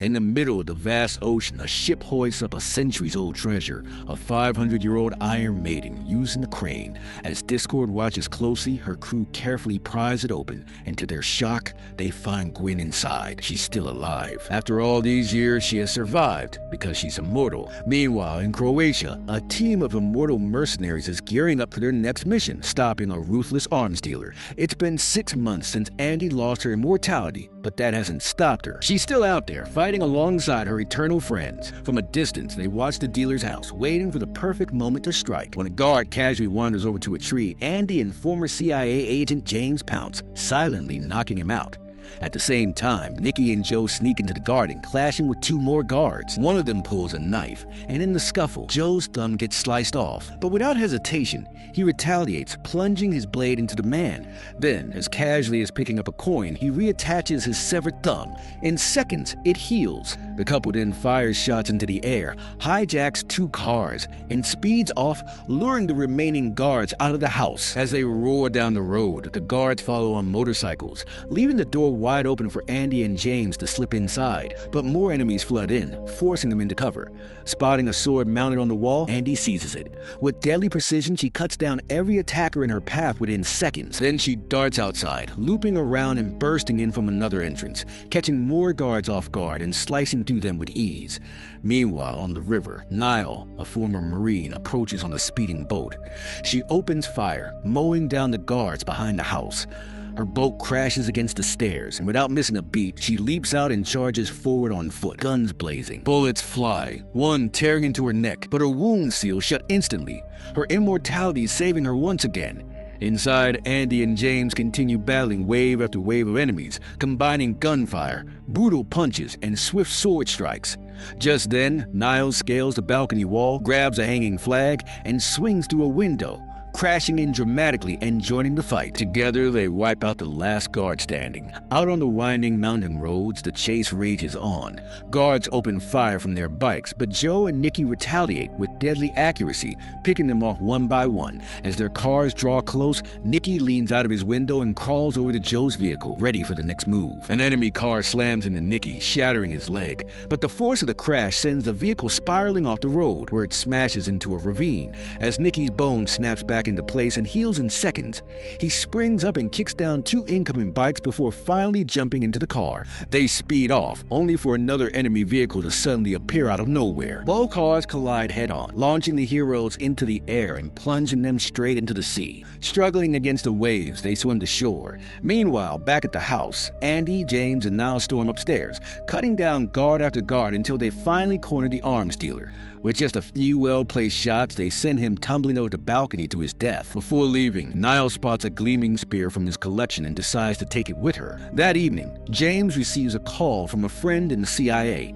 In the middle of the vast ocean, a ship hoists up a centuries-old treasure, a 500-year-old Iron Maiden using a crane. As Discord watches closely, her crew carefully pries it open, and to their shock, they find Gwen inside. She's still alive. After all these years, she has survived because she's immortal. Meanwhile, in Croatia, a team of immortal mercenaries is gearing up for their next mission, stopping a ruthless arms dealer. It's been 6 months since Andy lost her immortality, but that hasn't stopped her. She's still out there, fighting alongside her eternal friends. From a distance, they watch the dealer's house, waiting for the perfect moment to strike. When a guard casually wanders over to a tree, Andy and former CIA agent James pounce, silently knocking him out. At the same time, Nikki and Joe sneak into the garden, clashing with 2 more guards. One of them pulls a knife, and in the scuffle, Joe's thumb gets sliced off. But without hesitation, he retaliates, plunging his blade into the man. Then, as casually as picking up a coin, he reattaches his severed thumb. In seconds, it heals. The couple then fires shots into the air, hijacks 2 cars, and speeds off, luring the remaining guards out of the house. As they roar down the road, the guards follow on motorcycles, leaving the door wide open for Andy and James to slip inside. But more enemies flood in, forcing them into cover. Spotting a sword mounted on the wall, Andy seizes it. With deadly precision, she cuts down every attacker in her path within seconds. Then she darts outside, looping around and bursting in from another entrance, catching more guards off guard and slicing through them with ease. Meanwhile, on the river, Niall, a former Marine, approaches on a speeding boat. She opens fire, mowing down the guards behind the house. Her boat crashes against the stairs, and without missing a beat, she leaps out and charges forward on foot, guns blazing. Bullets fly, one tearing into her neck, but her wound seal shut instantly, her immortality saving her once again. Inside, Andy and James continue battling wave after wave of enemies, combining gunfire, brutal punches, and swift sword strikes. Just then, Niall scales the balcony wall, grabs a hanging flag, and swings through a window, crashing in dramatically and joining the fight. Together, they wipe out the last guard standing. Out on the winding mountain roads, the chase rages on. Guards open fire from their bikes, but Joe and Nikki retaliate with deadly accuracy, picking them off one by one. As their cars draw close, Nikki leans out of his window and crawls over to Joe's vehicle, ready for the next move. An enemy car slams into Nikki, shattering his leg, but the force of the crash sends the vehicle spiraling off the road, where it smashes into a ravine. As Nikki's bone snaps back into place and heals in seconds, he springs up and kicks down 2 incoming bikes before finally jumping into the car. They speed off, only for another enemy vehicle to suddenly appear out of nowhere. Both cars collide head-on, launching the heroes into the air and plunging them straight into the sea. Struggling against the waves, they swim to shore. Meanwhile, back at the house, Andy, James, and Niall storm upstairs, cutting down guard after guard until they finally corner the arms dealer. With just a few well-placed shots, they send him tumbling over the balcony to his death. Before leaving, Niall spots a gleaming spear from his collection and decides to take it with her. That evening, James receives a call from a friend in the CIA.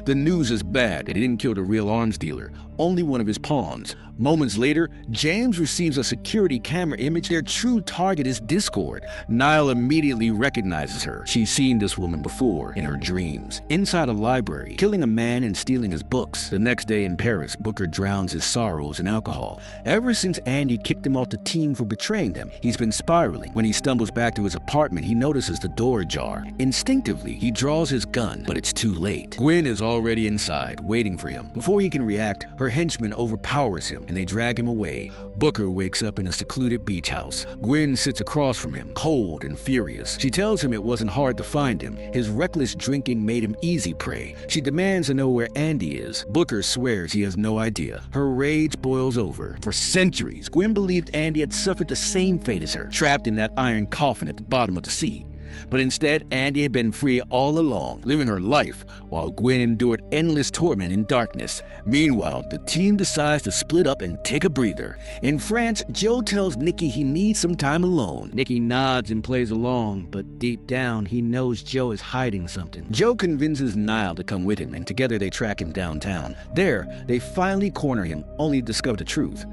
The news is bad. They didn't kill the real arms dealer, only one of his pawns. Moments later, James receives a security camera image. Their true target is Discord. Niall immediately recognizes her. She's seen this woman before, in her dreams, inside a library, killing a man and stealing his books. The next day in Paris, Booker drowns his sorrows in alcohol. Ever since Andy kicked him off the team for betraying them, he's been spiraling. When he stumbles back to his apartment, he notices the door ajar. Instinctively, he draws his gun, but it's too late. Gwen is already inside, waiting for him. Before he can react, her henchman overpowers him, and they drag him away. Booker wakes up in a secluded beach house. Gwen sits across from him, cold and furious. She tells him it wasn't hard to find him. His reckless drinking made him easy prey. She demands to know where Andy is. Booker swears he has no idea. Her rage boils over. For centuries, Gwen believed Andy had suffered the same fate as her, trapped in that iron coffin at the bottom of the sea. But instead, Andy had been free all along, living her life, while Gwen endured endless torment in darkness. Meanwhile, the team decides to split up and take a breather. In France, Joe tells Nikki he needs some time alone. Nikki nods and plays along, but deep down, he knows Joe is hiding something. Joe convinces Niall to come with him, and together they track him downtown. There, they finally corner him, only to discover the truth.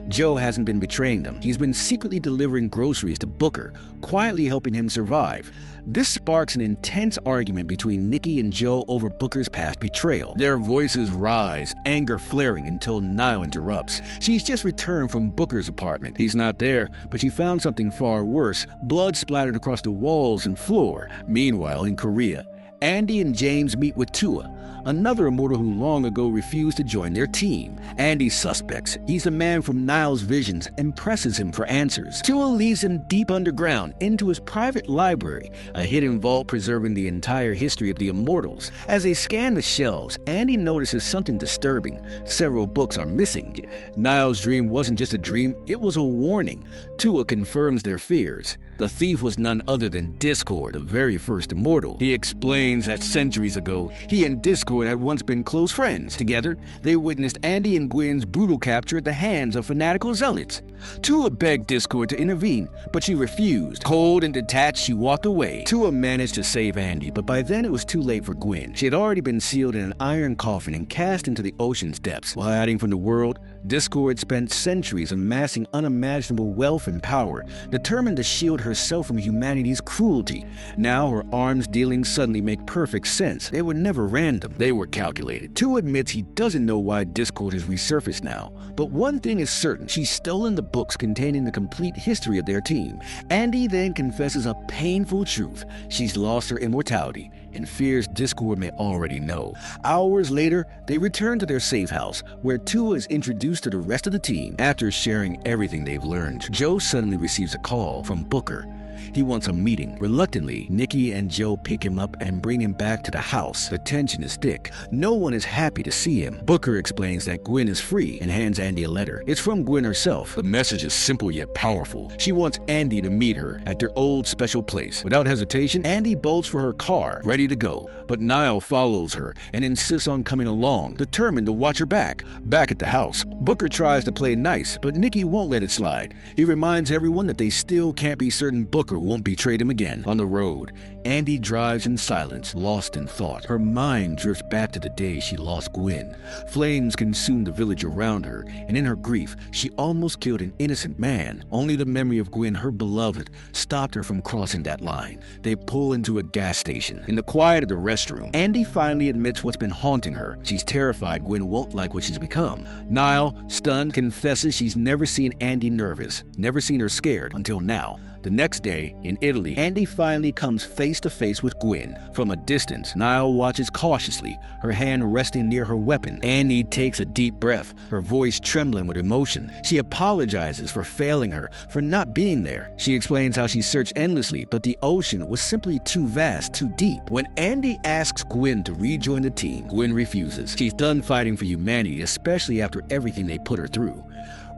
Joe hasn't been betraying them. He's been secretly delivering groceries to Booker, quietly helping him survive. This sparks an intense argument between Nikki and Joe over Booker's past betrayal. Their voices rise, anger flaring until Niall interrupts. She's just returned from Booker's apartment. He's not there, but she found something far worse, blood splattered across the walls and floor. Meanwhile, in Korea, Andy and James meet with Tua, another immortal who long ago refused to join their team. Andy suspects he's the man from Niall's visions and presses him for answers. Tua leads him deep underground into his private library, a hidden vault preserving the entire history of the immortals. As they scan the shelves, Andy notices something disturbing. Several books are missing. Niall's dream wasn't just a dream, it was a warning. Tua confirms their fears. The thief was none other than Discord, the very first immortal. He explains that centuries ago, he and Discord had once been close friends. Together, they witnessed Andy and Gwen's brutal capture at the hands of fanatical zealots. Tua begged Discord to intervene, but she refused. Cold and detached, she walked away. Tua managed to save Andy, but by then it was too late for Gwen. She had already been sealed in an iron coffin and cast into the ocean's depths. While hiding from the world, Discord spent centuries amassing unimaginable wealth and power, determined to shield herself from humanity's cruelty. Now her arms dealings suddenly make perfect sense. They were never random, they were calculated. Tua admits he doesn't know why Discord has resurfaced now, but one thing is certain, she's stolen the books containing the complete history of their team. Andy then confesses a painful truth. She's lost her immortality and fears Discord may already know. Hours later, they return to their safe house, where Tua is introduced to the rest of the team. After sharing everything they've learned, Joe suddenly receives a call from Booker. He wants a meeting. Reluctantly, Nikki and Joe pick him up and bring him back to the house. The tension is thick. No one is happy to see him. Booker explains that Gwen is free and hands Andy a letter. It's from Gwen herself. The message is simple yet powerful. She wants Andy to meet her at their old special place. Without hesitation, Andy bolts for her car, ready to go. But Niall follows her and insists on coming along, determined to watch her back. Back at the house, Booker tries to play nice, but Nikki won't let it slide. He reminds everyone that they still can't be certain Booker won't betray them again. On the road, Andy drives in silence, lost in thought. Her mind drifts back to the day she lost Gwen. Flames consumed the village around her, and in her grief, she almost killed an innocent man. Only the memory of Gwen, her beloved, stopped her from crossing that line. They pull into a gas station. In the quiet of the restroom, Andy finally admits what's been haunting her. She's terrified Gwen won't like what she's become. Niall, stunned, confesses she's never seen Andy nervous, never seen her scared until now. The next day, in Italy, Andy finally comes face to face with Gwen. From a distance, Niall watches cautiously, her hand resting near her weapon. Andy takes a deep breath, her voice trembling with emotion. She apologizes for failing her, for not being there. She explains how she searched endlessly, but the ocean was simply too vast, too deep. When Andy asks Gwen to rejoin the team, Gwen refuses. She's done fighting for humanity, especially after everything they put her through.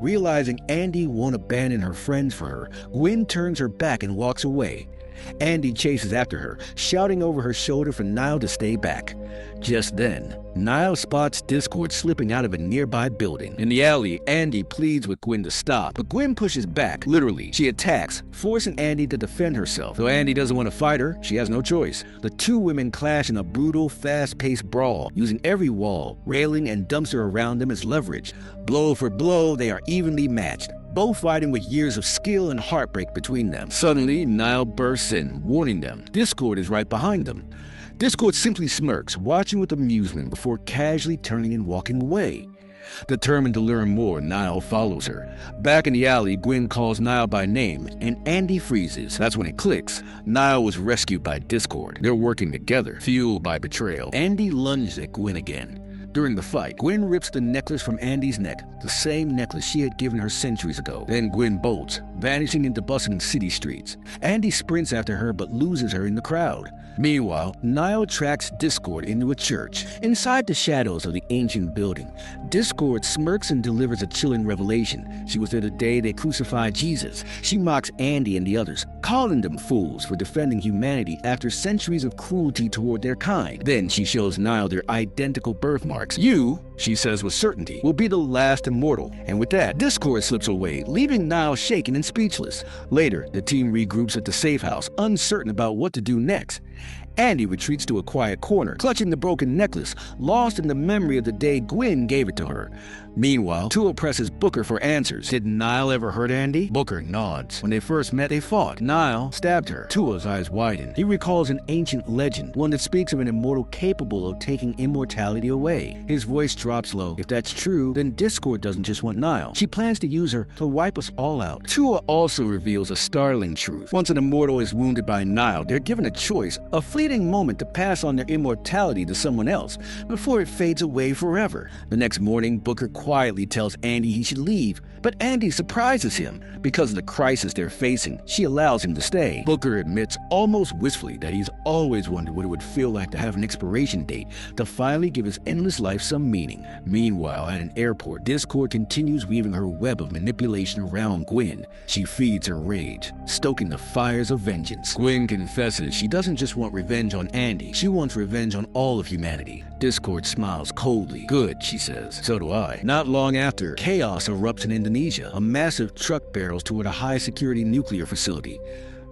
Realizing Andy won't abandon her friends for her, Gwen turns her back and walks away. Andy chases after her, shouting over her shoulder for Niall to stay back. Just then, Niall spots Discord slipping out of a nearby building. In the alley, Andy pleads with Gwen to stop, but Gwen pushes back. Literally, she attacks, forcing Andy to defend herself. Though Andy doesn't want to fight her, she has no choice. The two women clash in a brutal, fast-paced brawl, using every wall, railing, and dumpster around them as leverage. Blow for blow, they are evenly matched, both fighting with years of skill and heartbreak between them. Suddenly, Niall bursts in, warning them. Discord is right behind them. Discord simply smirks, watching with amusement before casually turning and walking away. Determined to learn more, Niall follows her. Back in the alley, Gwen calls Niall by name, and Andy freezes. That's when it clicks. Niall was rescued by Discord. They're working together, fueled by betrayal. Andy lunges at Gwen again. During the fight, Gwen rips the necklace from Andy's neck, the same necklace she had given her centuries ago. Then Gwen bolts, vanishing into bustling city streets. Andy sprints after her but loses her in the crowd. Meanwhile, Niall tracks Discord into a church. Inside the shadows of the ancient building, Discord smirks and delivers a chilling revelation. She was there the day they crucified Jesus. She mocks Andy and the others, calling them fools for defending humanity after centuries of cruelty toward their kind. Then she shows Niall their identical birthmarks. You, she says with certainty, will be the last immortal. And with that, Discord slips away, leaving Niall shaken and speechless. Later, the team regroups at the safe house, uncertain about what to do next. Andy retreats to a quiet corner, clutching the broken necklace, lost in the memory of the day Gwen gave it to her. Meanwhile, Tua presses Booker for answers. Did Niall ever hurt Andy? Booker nods. When they first met, they fought. Niall stabbed her. Tua's eyes widen. He recalls an ancient legend, one that speaks of an immortal capable of taking immortality away. His voice drops low. If that's true, then Discord doesn't just want Niall. She plans to use her to wipe us all out. Tua also reveals a startling truth. Once an immortal is wounded by Niall, they're given a choice of fleeing fleeting moment to pass on their immortality to someone else before it fades away forever. The next morning, Booker quietly tells Andy he should leave, but Andy surprises him. Because of the crisis they're facing, she allows him to stay. Booker admits almost wistfully that he's always wondered what it would feel like to have an expiration date, to finally give his endless life some meaning. Meanwhile, at an airport, Discord continues weaving her web of manipulation around Gwen. She feeds her rage, stoking the fires of vengeance. Gwen confesses she doesn't just want revenge on Andy, she wants revenge on all of humanity. Discord smiles coldly. Good, she says. So do I. Not long after, chaos erupts in Indonesia. A massive truck barrels toward a high-security nuclear facility.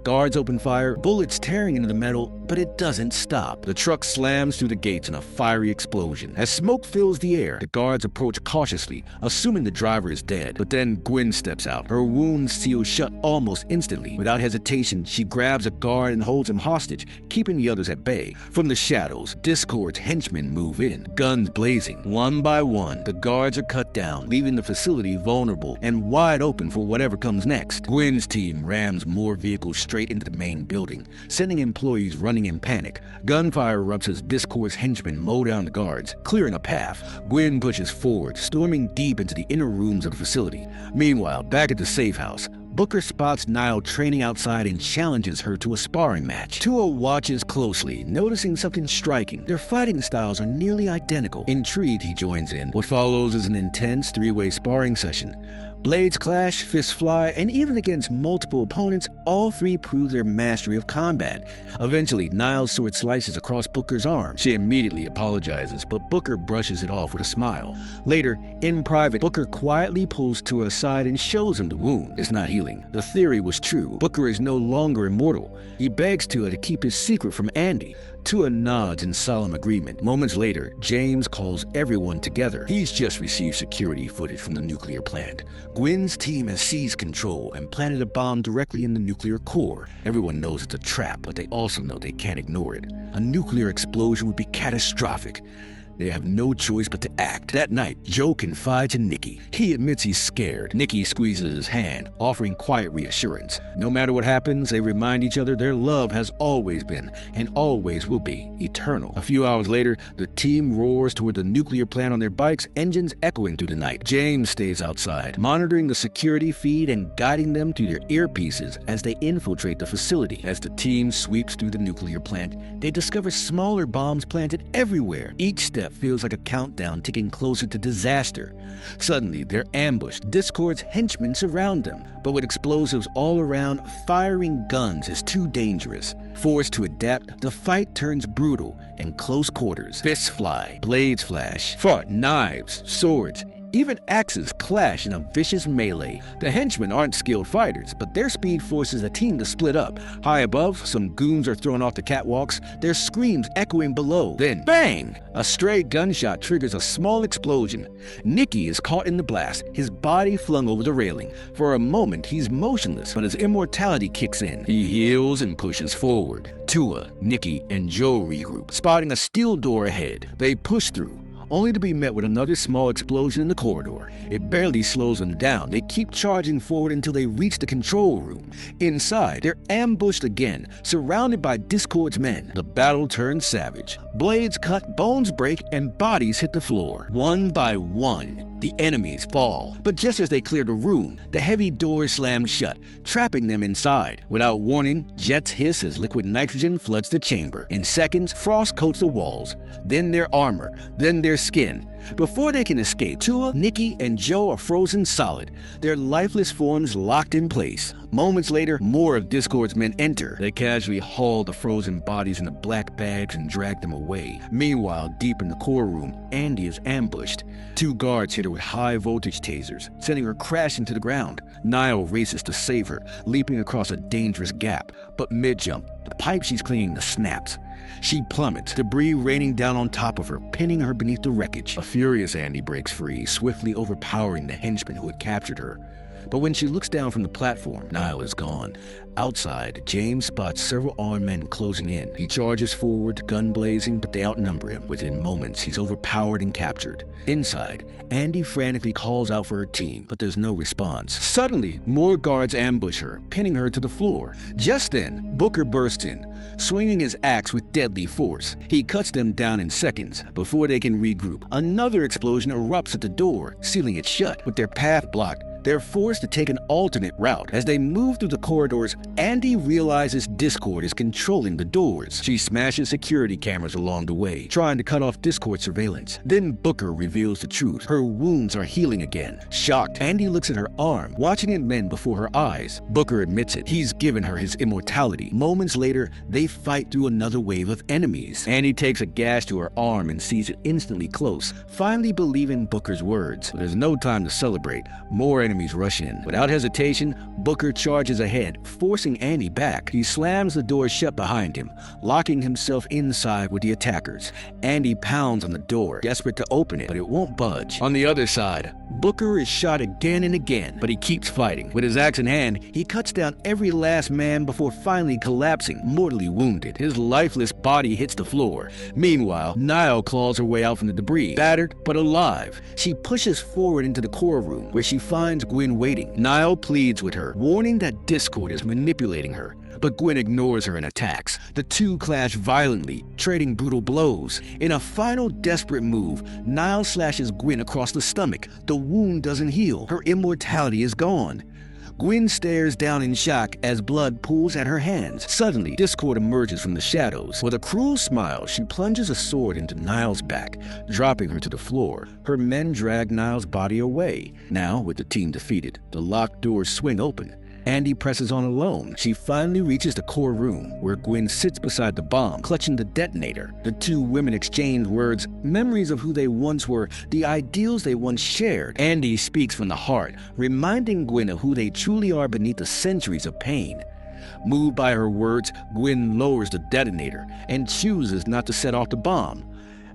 Guards open fire, bullets tearing into the metal, but it doesn't stop. The truck slams through the gates in a fiery explosion. As smoke fills the air, the guards approach cautiously, assuming the driver is dead. But then Gwen steps out. Her wounds seal shut almost instantly. Without hesitation, she grabs a guard and holds him hostage, keeping the others at bay. From the shadows, Discord's henchmen move in, guns blazing. One by one, the guards are cut down, leaving the facility vulnerable and wide open for whatever comes next. Gwen's team rams more vehicles straight into the main building, sending employees running in panic. Gunfire erupts as Discord's henchmen mow down the guards, clearing a path. Gwen pushes forward, storming deep into the inner rooms of the facility. Meanwhile, back at the safe house, Booker spots Niall training outside and challenges her to a sparring match. Tua watches closely, noticing something striking. Their fighting styles are nearly identical. Intrigued, he joins in. What follows is an intense three-way sparring session. Blades clash, fists fly, and even against multiple opponents, all three prove their mastery of combat. Eventually, Niall's sword slices across Booker's arm. She immediately apologizes, but Booker brushes it off with a smile. Later, in private, Booker quietly pulls Tua aside and shows him the wound. It's not healing. The theory was true. Booker is no longer immortal. He begs Tua to keep his secret from Andy. Tua nods in solemn agreement. Moments later, James calls everyone together. He's just received security footage from the nuclear plant. Gwen's team has seized control and planted a bomb directly in the nuclear core. Everyone knows it's a trap, but they also know they can't ignore it. A nuclear explosion would be catastrophic. They have no choice but to act. That night, Joe confides in Nikki. He admits he's scared. Nikki squeezes his hand, offering quiet reassurance. No matter what happens, they remind each other their love has always been, and always will be, eternal. A few hours later, the team roars toward the nuclear plant on their bikes, engines echoing through the night. James stays outside, monitoring the security feed and guiding them through their earpieces as they infiltrate the facility. As the team sweeps through the nuclear plant, they discover smaller bombs planted everywhere. Each step feels like a countdown ticking closer to disaster. Suddenly, they're ambushed. Discord's henchmen surround them, but with explosives all around, firing guns is too dangerous. Forced to adapt, the fight turns brutal and close quarters. Fists fly, blades flash, knives, swords, even axes clash in a vicious melee. The henchmen aren't skilled fighters, but their speed forces the team to split up. High above, some goons are thrown off the catwalks, their screams echoing below. Then, bang! A stray gunshot triggers a small explosion. Nicky is caught in the blast, his body flung over the railing. For a moment, he's motionless, but his immortality kicks in. He heals and pushes forward. Tua, Nicky, and Joe regroup, spotting a steel door ahead. They push through, only to be met with another small explosion in the corridor. It barely slows them down. They keep charging forward until they reach the control room. Inside, they're ambushed again, surrounded by Discord's men. The battle turns savage. Blades cut, bones break, and bodies hit the floor. One by one, the enemies fall. But just as they clear the room, the heavy door slams shut, trapping them inside. Without warning, jets hiss as liquid nitrogen floods the chamber. In seconds, frost coats the walls, then their armor, then their skin. Before they can escape, Tua, Nicky, and Joe are frozen solid, their lifeless forms locked in place. Moments later, more of Discord's men enter. They casually haul the frozen bodies into black bags and drag them away. Meanwhile, deep in the core room, Andy is ambushed. Two guards hit her with high-voltage tasers, sending her crashing to the ground. Niall races to save her, leaping across a dangerous gap. But mid-jump, the pipe she's clinging to snaps. She plummets, debris raining down on top of her, pinning her beneath the wreckage. A furious Andy breaks free, swiftly overpowering the henchmen who had captured her. But when she looks down from the platform, Niall is gone. Outside, James spots several armed men closing in. He charges forward, gun blazing, but they outnumber him. Within moments, he's overpowered and captured. Inside, Andy frantically calls out for her team, but there's no response. Suddenly, more guards ambush her, pinning her to the floor. Just then, Booker bursts in, swinging his axe with deadly force. He cuts them down in seconds before they can regroup. Another explosion erupts at the door, sealing it shut. With their path blocked, they're forced to take an alternate route. As they move through the corridors, Andy realizes Discord is controlling the doors. She smashes security cameras along the way, trying to cut off Discord surveillance. Then Booker reveals the truth. Her wounds are healing again. Shocked, Andy looks at her arm, watching it mend before her eyes. Booker admits it. He's given her his immortality. Moments later, they fight through another wave of enemies. Andy takes a gash to her arm and sees it instantly close, finally believing Booker's words. But there's no time to celebrate. More enemies rush in. Without hesitation, Booker charges ahead, forcing Andy back. He slams the door shut behind him, locking himself inside with the attackers. Andy pounds on the door, desperate to open it, but it won't budge. On the other side, Booker is shot again and again, but he keeps fighting. With his axe in hand, he cuts down every last man before finally collapsing, mortally wounded. His lifeless body hits the floor. Meanwhile, Niall claws her way out from the debris, battered but alive. She pushes forward into the core room, where she finds Gwen waiting. Niall pleads with her, warning that Discord is manipulating her. But Gwen ignores her and attacks. The two clash violently, trading brutal blows. In a final desperate move, Niall slashes Gwen across the stomach. The wound doesn't heal. Her immortality is gone. Gwen stares down in shock as blood pools at her hands. Suddenly, Discord emerges from the shadows. With a cruel smile, she plunges a sword into Niall's back, dropping her to the floor. Her men drag Niall's body away. Now, with the team defeated, the locked doors swing open. Andy presses on alone. She finally reaches the core room, where Gwen sits beside the bomb, clutching the detonator. The two women exchange words, memories of who they once were, the ideals they once shared. Andy speaks from the heart, reminding Gwen of who they truly are beneath the centuries of pain. Moved by her words, Gwen lowers the detonator and chooses not to set off the bomb.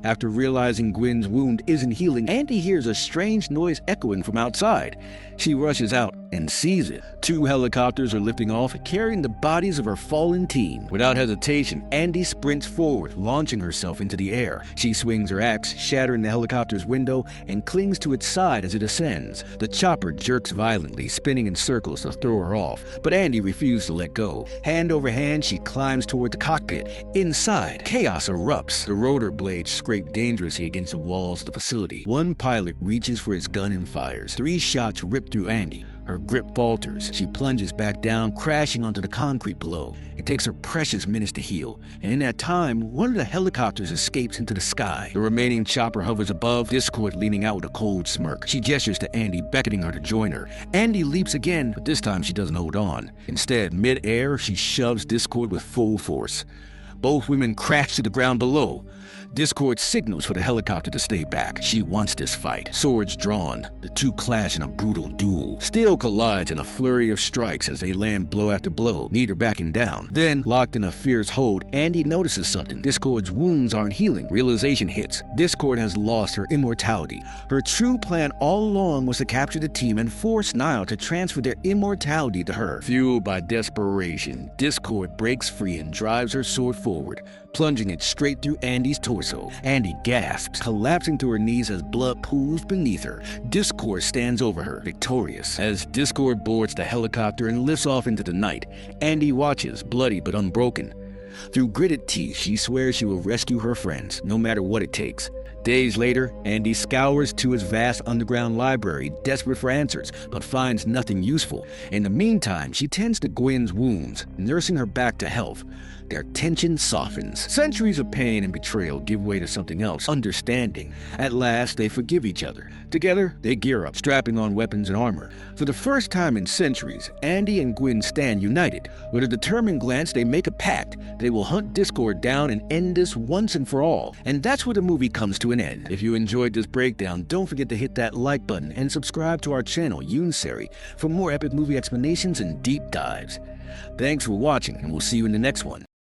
After realizing Gwen's wound isn't healing, Andy hears a strange noise echoing from outside. She rushes out and sees it. Two helicopters are lifting off, carrying the bodies of her fallen team. Without hesitation, Andy sprints forward, launching herself into the air. She swings her axe, shattering the helicopter's window, and clings to its side as it ascends. The chopper jerks violently, spinning in circles to throw her off, but Andy refuses to let go. Hand over hand, she climbs toward the cockpit. Inside, chaos erupts. The rotor blades scrape dangerously against the walls of the facility. One pilot reaches for his gun and fires. 3 shots rip through Andy. Her grip falters. She plunges back down, crashing onto the concrete below. It takes her precious minutes to heal, and in that time, one of the helicopters escapes into the sky. The remaining chopper hovers above, Discord leaning out with a cold smirk. She gestures to Andy, beckoning her to join her. Andy leaps again, but this time she doesn't hold on. Instead, mid-air, she shoves Discord with full force. Both women crash to the ground below. Discord signals for the helicopter to stay back. She wants this fight. Swords drawn, the two clash in a brutal duel. Steel collides in a flurry of strikes as they land blow after blow, neither backing down. Then, locked in a fierce hold, Andy notices something. Discord's wounds aren't healing. Realization hits. Discord has lost her immortality. Her true plan all along was to capture the team and force Niall to transfer their immortality to her. Fueled by desperation, Discord breaks free and drives her sword forward, plunging it straight through Andy's torso. Andy gasps, collapsing to her knees as blood pools beneath her. Discord stands over her, victorious. As Discord boards the helicopter and lifts off into the night, Andy watches, bloody but unbroken. Through gritted teeth, she swears she will rescue her friends, no matter what it takes. Days later, Andy scours to his vast underground library, desperate for answers, but finds nothing useful. In the meantime, she tends to Gwen's wounds, nursing her back to health. Their tension softens. Centuries of pain and betrayal give way to something else, understanding. At last, they forgive each other. Together, they gear up, strapping on weapons and armor. For the first time in centuries, Andy and Gwen stand united. With a determined glance, they make a pact. They will hunt Discord down and end this once and for all. And that's where the movie comes to an end. If you enjoyed this breakdown, don't forget to hit that like button and subscribe to our channel, Unseri, for more epic movie explanations and deep dives. Thanks for watching, and we'll see you in the next one.